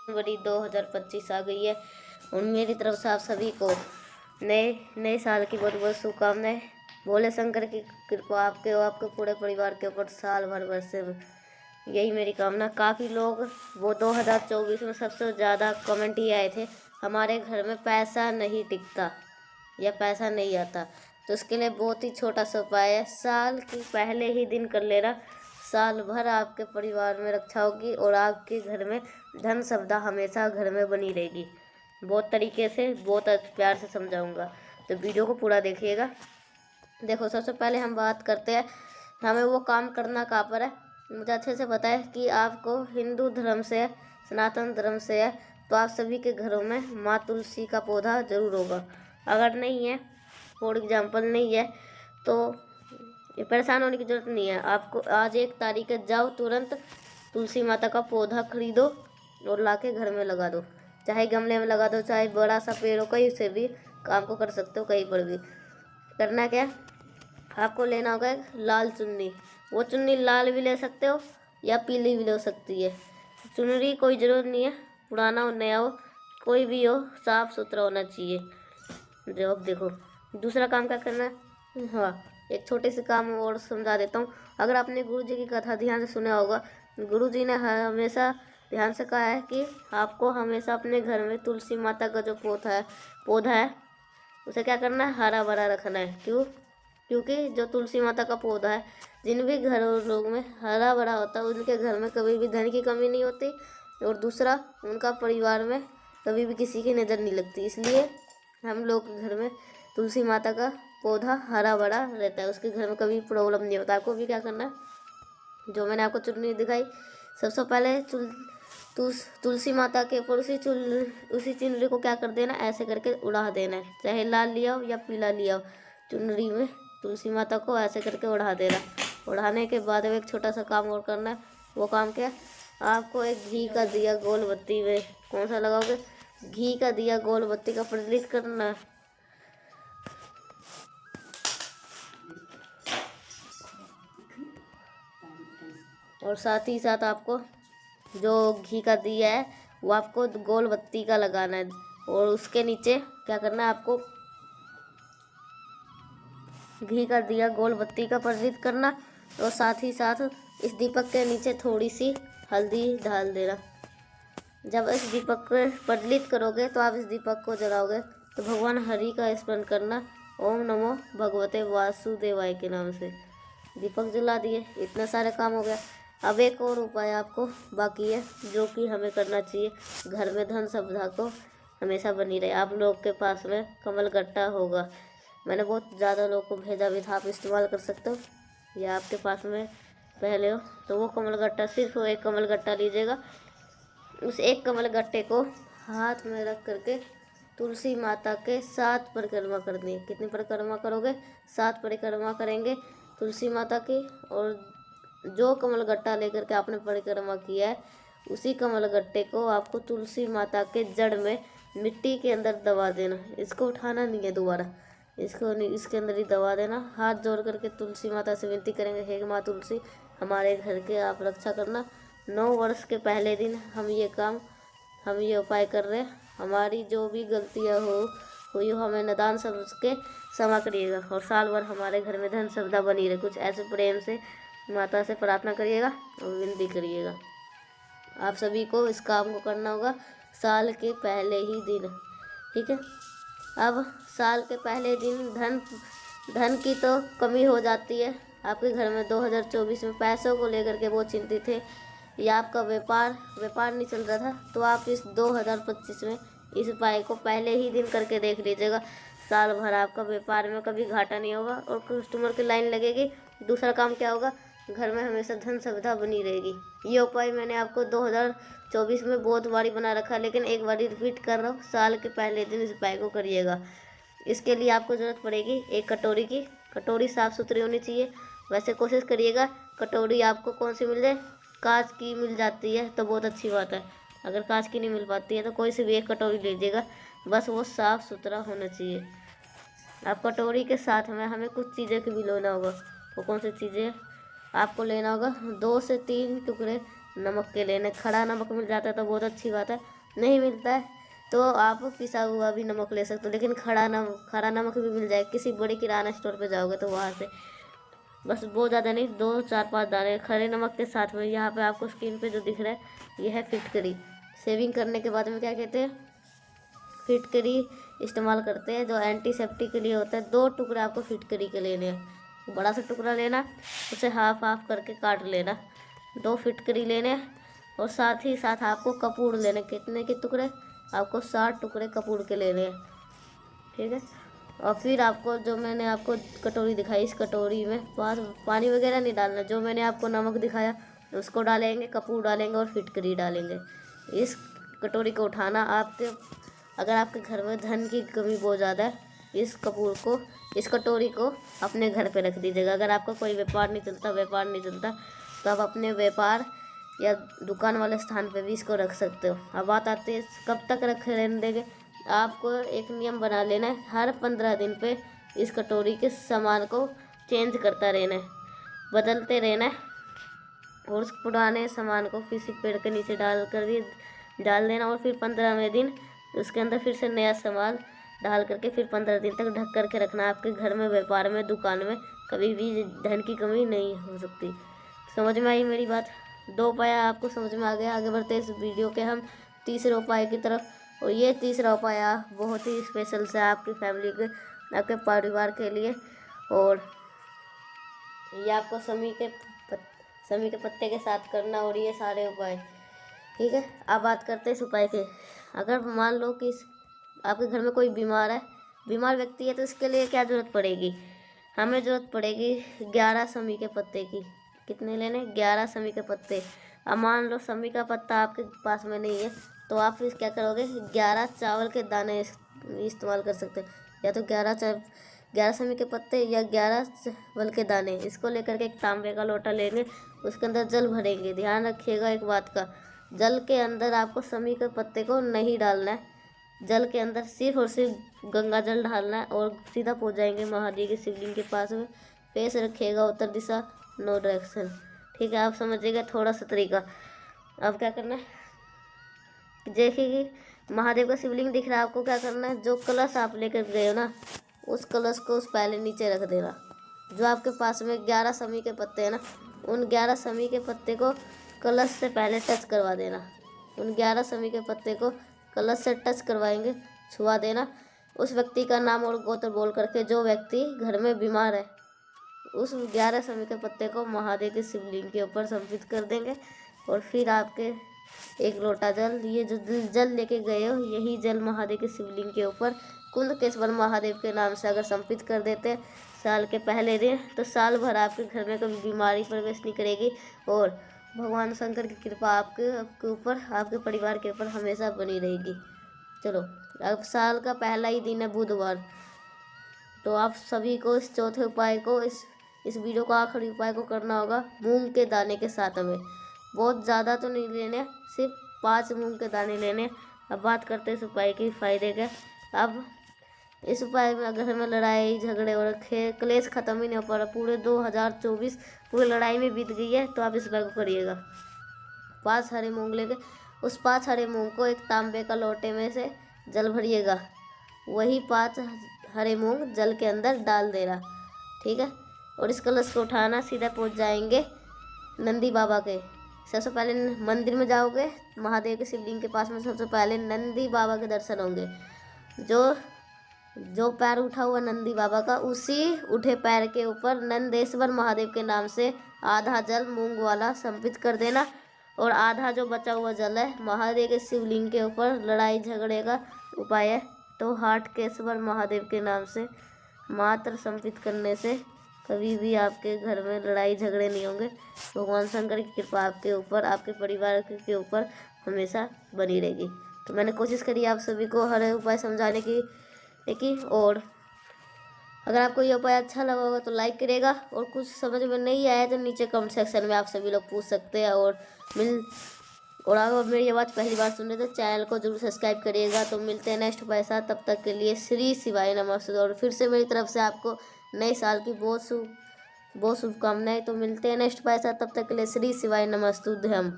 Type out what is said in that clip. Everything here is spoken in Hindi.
जनवरी 2025 आ गई है और मेरी तरफ से आप सभी को नए नए साल की बहुत बहुत शुभकामनाएं। भोले शंकर की कृपा आपके और आपके पूरे परिवार के ऊपर साल भर बरसे, यही मेरी कामना। काफ़ी लोग वो 2024 में सबसे ज़्यादा कमेंट ही आए थे, हमारे घर में पैसा नहीं टिकता या पैसा नहीं आता। तो इसके लिए बहुत ही छोटा सा उपाय है, साल के पहले ही दिन कर लेना। साल भर आपके परिवार में रक्षा होगी और आपके घर में धन संपदा हमेशा घर में बनी रहेगी। बहुत तरीके से बहुत प्यार से समझाऊंगा, तो वीडियो को पूरा देखिएगा। देखो, सबसे पहले हम बात करते हैं हमें वो काम करना कहाँ पर है। मुझे अच्छे से पता है कि आपको हिंदू धर्म से है, सनातन धर्म से है, तो आप सभी के घरों में माँ तुलसी का पौधा जरूर होगा। अगर नहीं है, फॉर एग्जाम्पल नहीं है, तो ये परेशान होने की जरूरत नहीं है। आपको आज 1 तारीख है, जाओ तुरंत तुलसी माता का पौधा खरीदो और लाके घर में लगा दो। चाहे गमले में लगा दो, चाहे बड़ा सा पेड़ हो, कहीं से भी काम को कर सकते हो, कहीं पर भी। करना क्या है, आपको लेना होगा एक लाल चुन्नी। वो चुन्नी लाल भी ले सकते हो या पीली भी ले सकती है। चुनरी कोई ज़रूरत नहीं है, पुराना हो नया हो कोई भी हो, साफ़ सुथरा होना चाहिए। जो अब देखो, दूसरा काम क्या करना है। हाँ, एक छोटे से काम और समझा देता हूँ। अगर आपने गुरु जी की कथा ध्यान से सुना होगा, गुरु जी ने हमेशा ध्यान से कहा है कि आपको हमेशा अपने घर में तुलसी माता का जो पौधा है उसे क्या करना है, हरा भरा रखना है। क्योंकि जो तुलसी माता का पौधा है, जिन भी घरों में हरा भरा होता है, उनके घर में कभी भी धन की कमी नहीं होती, और दूसरा उनका परिवार में कभी भी किसी की नज़र नहीं लगती। इसलिए हम लोग के घर में तुलसी माता का पौधा हरा भरा रहता है, उसके घर में कभी प्रॉब्लम नहीं होता। आपको भी क्या करना है, जो मैंने आपको चुन्नी दिखाई, सबसे पहले तुलसी माता के ऊपर उसी चुनरी को क्या कर देना, ऐसे करके उड़ा देना है। चाहे लाल लिया हो या पीला लिया हो, चुनरी में तुलसी माता को ऐसे करके उड़ा देना। उड़ाने के बाद एक छोटा सा काम और करना है। वो काम क्या है, आपको एक घी का दिया गोल बत्ती में, कौन सा लगाओगे, घी का दिया गोल बत्ती का प्रज्वलित करना है। और साथ ही साथ आपको जो घी का दिया है वो आपको गोल बत्ती का लगाना है, और उसके नीचे क्या करना है, आपको घी का दिया गोल बत्ती का प्रज्वलित करना। और साथ ही साथ इस दीपक के नीचे थोड़ी सी हल्दी डाल देना। जब इस दीपक को प्रज्वलित करोगे तो आप इस दीपक को जलाओगे तो भगवान हरि का स्मरण करना, ओम नमो भगवते वासुदेवाय के नाम से। दीपक जला दिए, इतना सारे काम हो गया। अब एक और उपाय आपको बाकी है, जो कि हमें करना चाहिए घर में धन संपदा को हमेशा बनी रहे। आप लोग के पास में कमल गट्टा होगा, मैंने बहुत ज़्यादा लोगों को भेजा भी था, आप इस्तेमाल कर सकते हो। या आपके पास में पहले हो तो वो कमल गट्टा, सिर्फ वो एक कमल गट्टा लीजिएगा। उस एक कमल गट्टे को हाथ में रख करके तुलसी माता के 7 परिक्रमा करनी है। कितनी परिक्रमा करोगे, 7 परिक्रमा करेंगे तुलसी माता की। और जो कमल गट्टा लेकर के आपने परिक्रमा किया है, उसी कमल गट्टे को आपको तुलसी माता के जड़ में मिट्टी के अंदर दबा देना। इसको उठाना नहीं है दोबारा, इसके अंदर ही दबा देना। हाथ जोड़ करके तुलसी माता से विनती करेंगे, हे माँ तुलसी, हमारे घर के आप रक्षा करना। 9 वर्ष के पहले दिन हम ये उपाय कर रहे हैं। हमारी जो भी गलतियाँ हुई हो, हमें नादान समझ के क्षमा करिएगा, और साल भर हमारे घर में धन संपदा बनी रहे। कुछ ऐसे प्रेम से माता से प्रार्थना करिएगा और विनती करिएगा। आप सभी को इस काम को करना होगा साल के पहले ही दिन, ठीक है। अब साल के पहले दिन धन की तो कमी हो जाती है आपके घर में। 2024 में पैसों को लेकर के बहुत चिंतित थे, या आपका व्यापार नहीं चल रहा था, तो आप इस 2025 में इस उपाय को पहले ही दिन करके देख लीजिएगा। साल भर आपका व्यापार में कभी घाटा नहीं होगा और कस्टमर की लाइन लगेगी। दूसरा काम क्या होगा, घर में हमेशा धन संपदा बनी रहेगी। ये उपाय मैंने आपको 2024 में बहुत बारी बना रखा, लेकिन एक बारी रिपीट कर रहा हूँ, साल के पहले दिन इस उपाय को करिएगा। इसके लिए आपको ज़रूरत पड़ेगी एक कटोरी की। कटोरी साफ़ सुथरी होनी चाहिए। वैसे कोशिश करिएगा कटोरी आपको कौन सी मिल जाए, कांच की मिल जाती है तो बहुत अच्छी बात है। अगर कांच की नहीं मिल पाती है तो कोई सी भी एक कटोरी लीजिएगा, बस वो साफ़ सुथरा होना चाहिए। आप कटोरी के साथ में हमें कुछ चीज़ें की भी लेना होगा। वो कौन सी चीज़ें आपको लेना होगा, 2 से 3 टुकड़े नमक के लेने। खड़ा नमक मिल जाता है तो बहुत अच्छी बात है, नहीं मिलता है तो आप पिसा हुआ भी नमक ले सकते हो, लेकिन खड़ा नमक भी मिल जाए। किसी बड़े किराना स्टोर पे जाओगे तो वहाँ से बस बहुत ज़्यादा नहीं, 2 4 5 दाने खड़े नमक के साथ में। यहाँ पे आपको स्क्रीन पे जो दिख रहा है ये है फिटकरी। शेविंग करने के बाद में क्या कहते हैं, फिटकरी इस्तेमाल करते हैं जो एंटीसेप्टिक के लिए होता है। 2 टुकड़े आपको फिटकरी के लेने हैं, बड़ा सा टुकड़ा लेना, उसे हाफ हाफ करके काट लेना। 2 फिटकरी लेने और साथ ही साथ आपको कपूर लेने। कितने के टुकड़े, आपको 60 टुकड़े कपूर के लेने हैं, ठीक है। और फिर आपको जो मैंने आपको कटोरी दिखाई, इस कटोरी में पानी वगैरह नहीं डालना। जो मैंने आपको नमक दिखाया उसको डालेंगे, कपूर डालेंगे और फिटकरी डालेंगे। इस कटोरी को उठाना। अगर आपके घर में धन की कमी बहुत ज़्यादा है, इस कटोरी को अपने घर पे रख दीजिएगा। अगर आपका कोई व्यापार नहीं चलता तो आप अपने व्यापार या दुकान वाले स्थान पे भी इसको रख सकते हो। अब बात आती है कब तक रखे रहने देंगे। आपको एक नियम बना लेना है, हर 15 दिन पे इस कटोरी के सामान को चेंज करता रहना है, बदलते रहना है। और उस पुराने सामान को किसी पेड़ के नीचे डाल देना और फिर 15वें दिन उसके अंदर फिर से नया सामान डाल करके फिर 15 दिन तक ढक करके रखना। आपके घर में, व्यापार में, दुकान में कभी भी धन की कमी नहीं हो सकती। समझ में आई मेरी बात? 2 उपाय आपको समझ में आ गया। आगे बढ़ते इस वीडियो के हम तीसरे उपाय की तरफ। और ये तीसरा उपाय बहुत ही स्पेशल से आपकी फैमिली के, आपके परिवार के लिए। और ये आपको समी के पत्ते के साथ करना और ये सारे उपाय, ठीक है। अब बात करते हैं इस उपाय के। अगर मान लो कि आपके घर में कोई बीमार व्यक्ति है तो इसके लिए क्या ज़रूरत पड़ेगी, हमें ज़रूरत पड़ेगी 11 समी के पत्ते की। कितने लेने, 11 समी के पत्ते। अब मान लो समी का पत्ता आपके पास में नहीं है तो आप फिर क्या करोगे, 11 चावल के दाने इस्तेमाल कर सकते हैं। या तो 11 समी के पत्ते या 11 चावल के दाने, इसको लेकर के एक तांबे का लोटा लेंगे, उसके अंदर जल भरेंगे। ध्यान रखिएगा एक बात का, जल के अंदर आपको समी के पत्ते को नहीं डालना है। जल के अंदर सिर्फ और सिर्फ गंगा जल डालना है और सीधा पहुंच जाएंगे महादेव की शिवलिंग के पास में। फेस रखिएगा उत्तर दिशा, नो डायरेक्शन, ठीक है। आप समझिएगा थोड़ा सा तरीका। अब क्या करना है, देखिए कि महादेव का शिवलिंग दिख रहा है, आपको क्या करना है, जो कलश आप लेकर गए हो ना, उस कलश को उस पहले नीचे रख देना। जो आपके पास में 11 समी के पत्ते हैं ना, उन 11 समी के पत्ते को कलश से पहले टच करवा देना। उन 11 समी के पत्ते को कलश से टच करवाएंगे, छुआ देना। उस व्यक्ति का नाम और गोत्र बोल करके, जो व्यक्ति घर में बीमार है, उस 11 समी के पत्ते को महादेव के शिवलिंग के ऊपर समर्पित कर देंगे। और फिर आपके एक लोटा जल, ये जो जल लेके गए हो, यही जल महादेव के शिवलिंग के ऊपर कुंदकेश्वर महादेव के नाम से अगर समर्पित कर देते साल के पहले दिन, तो साल भर आपके घर में कभी बीमारी प्रवेश नहीं करेगी। और भगवान शंकर की कृपा आपके ऊपर, आपके परिवार के ऊपर हमेशा बनी रहेगी। चलो, अब साल का पहला ही दिन है बुधवार, तो आप सभी को इस चौथे उपाय को, इस वीडियो को आखिरी उपाय को करना होगा मूंग के दाने के साथ। हमें बहुत ज़्यादा तो नहीं लेने, सिर्फ 5 मूंग के दाने लेने। अब बात करते हैं इस उपाय के फ़ायदे के। अब इस उपाय में अगर हमें लड़ाई झगड़े और क्लेश ख़त्म ही नहीं हो पा रहा, पूरे 2024 पूरी लड़ाई में बीत गई है, तो आप इस उपाय को करिएगा। 5 हरे मूंग लेके उस 5 हरे मूंग को एक तांबे का लोटे में से जल भरिएगा, वही 5 हरे मूंग जल के अंदर डाल देना, ठीक है। और इस कलश को उठाना, सीधा पहुंच जाएंगे नंदी बाबा के। सबसे पहले मंदिर में जाओगे, महादेव के शिवलिंग के पास में सबसे पहले नंदी बाबा के दर्शन होंगे। जो पैर उठा हुआ नंदी बाबा का, उसी उठे पैर के ऊपर नंदेश्वर महादेव के नाम से आधा जल मूंग वाला समर्पित कर देना। और आधा जो बचा हुआ जल है महादेव के शिवलिंग के ऊपर, लड़ाई झगड़े का उपाय है तो हाटकेश्वर महादेव के नाम से मात्र समर्पित करने से कभी भी आपके घर में लड़ाई झगड़े नहीं होंगे। भगवान शंकर की कृपा आपके ऊपर, आपके परिवार के ऊपर हमेशा बनी रहेगी। तो मैंने कोशिश करी आप सभी को हर उपाय समझाने की। और अगर आपको ये उपाय अच्छा लगा होगा तो लाइक करिएगा, और कुछ समझ में नहीं आया तो नीचे कमेंट सेक्शन में आप सभी लोग पूछ सकते हैं। और अगर मेरी आवाज़ पहली बार सुन रहे तो चैनल को जरूर सब्सक्राइब करिएगा। तो मिलते हैं नेक्स्ट उपाय साथ, तब तक के लिए श्री शिवाय नमः। और फिर से मेरी तरफ से आपको नए साल की बहुत शुभकामनाएं। तो मिलते हैं नेक्स्ट उपाय साथ, तब तक के लिए श्री शिवाय नमस्तुभ्यम।